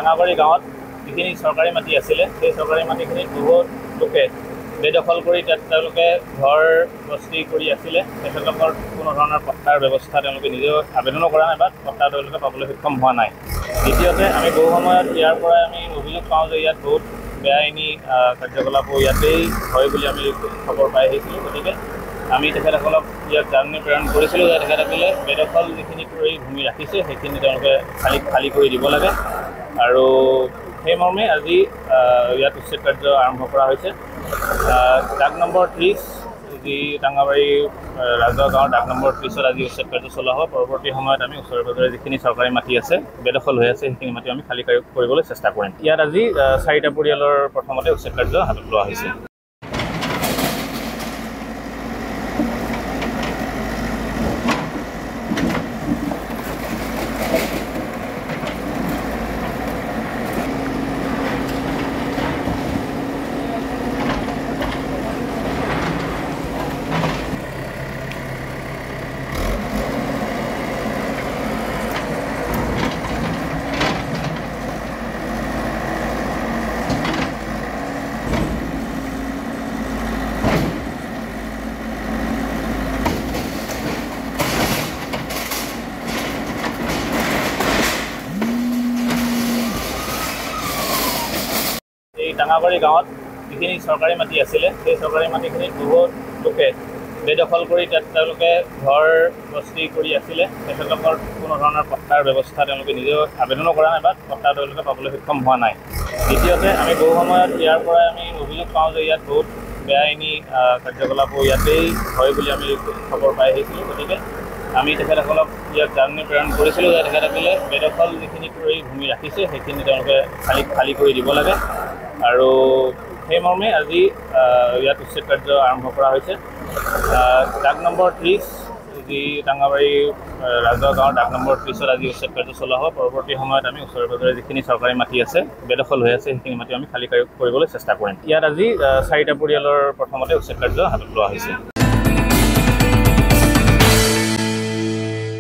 ডাঙাবাৰী গাঁৱত যিখিনি চৰকাৰী মাটি আছিলে সেই চৰকাৰী মাটিখিনিত বহুত লোকে বেদখল কৰি তাত তেওঁলোকে ঘৰ বস্তি কৰি আছিলে। তেখেতলোকৰ কোনো ধৰণৰ পট্টাৰ ব্যৱস্থা তেওঁলোকে নিজেও আবেদনো কৰা নাই বা পট্টা তেওঁলোকে পাবলৈ সক্ষম হোৱা নাই। দ্বিতীয়তে আমি বহু সময়ত ইয়াৰ পৰাই আমি অভিযোগ পাওঁ যে ইয়াত বহুত বেআইনী কাৰ্যকলাপো ইয়াতেই হয় বুলি আমি খবৰ পাই আহিছিলোঁ। গতিকে আমি তেখেতসকলক ইয়াত জাননী প্ৰেৰণ কৰিছিলোঁ যে তেখেতসকলে বেদখল যিখিনি কৰি ভূমি ৰাখিছে সেইখিনি তেওঁলোকে খালী কৰি দিব লাগে। আৰু সেই মৰ্মে আজি ইয়াত উচ্ছেদ কাৰ্য আৰম্ভ কৰা হৈছে। ডাক নম্বৰ 30 যি ডাঙাবাৰী ৰাজহ গাঁৱৰ ডাক নম্বৰ 30ত আজি উচ্ছেদ কাৰ্য চলোৱা হয়। পৰৱৰ্তী সময়ত আমি ওচৰে পাজৰে যিখিনি চৰকাৰী মাটি আছে বেদখল হৈ আছে সেইখিনি মাটি আমি খালী কৰিবলৈ চেষ্টা কৰিম। ইয়াত আজি 4টা পৰিয়ালৰ প্ৰথমতে উচ্ছেদ কাৰ্য হাতত লোৱা হৈছে। ডাঙাবাৰী গাঁৱত যিখিনি চৰকাৰী মাটি আছিলে সেই চৰকাৰী মাটিখিনিত বহুত লোকে বেদখল কৰি তাত তেওঁলোকে ঘৰ বস্তি কৰি আছিলে। তেখেতলোকৰ কোনো ধৰণৰ পট্টাৰ ব্যৱস্থা তেওঁলোকে নিজেও আবেদনো কৰা নাই বা পট্টা তেওঁলোকে পাবলৈ সক্ষম হোৱা নাই। দ্বিতীয়তে আমি বহু সময়ত ইয়াৰ পৰাই আমি অভিযোগ পাওঁ যে ইয়াত বহুত বেআইনী কাৰ্যকলাপো ইয়াতেই হয় বুলি আমি খবৰ পাই আহিছিলোঁ। গতিকে আমি তেখেতসকলক ইয়াত জাননী প্ৰেৰণ কৰিছিলোঁ যে তেখেতসকলে বেদখল যিখিনি কৰি ভূমি ৰাখিছে সেইখিনি তেওঁলোকে খালী কৰি দিব লাগে। আৰু সেই মৰ্মে আজি ইয়াত উচ্ছেদ কাৰ্য আৰম্ভ কৰা হৈছে। ডাক নম্বৰ 30 যি ডাঙাবাৰী ৰাজহ গাঁৱৰ ডাক নম্বৰ 30ত আজি উচ্ছেদ কাৰ্য চলোৱা হয়। পৰৱৰ্তী সময়ত আমি ওচৰে পাজৰে যিখিনি চৰকাৰী মাটি আছে বেদখল হৈ আছে সেইখিনি মাটি আমি খালী কৰিবলৈ চেষ্টা কৰিম। ইয়াত আজি 4টা পৰিয়ালৰ প্ৰথমতে উচ্ছেদ কাৰ্য হাতত লোৱা হৈছে।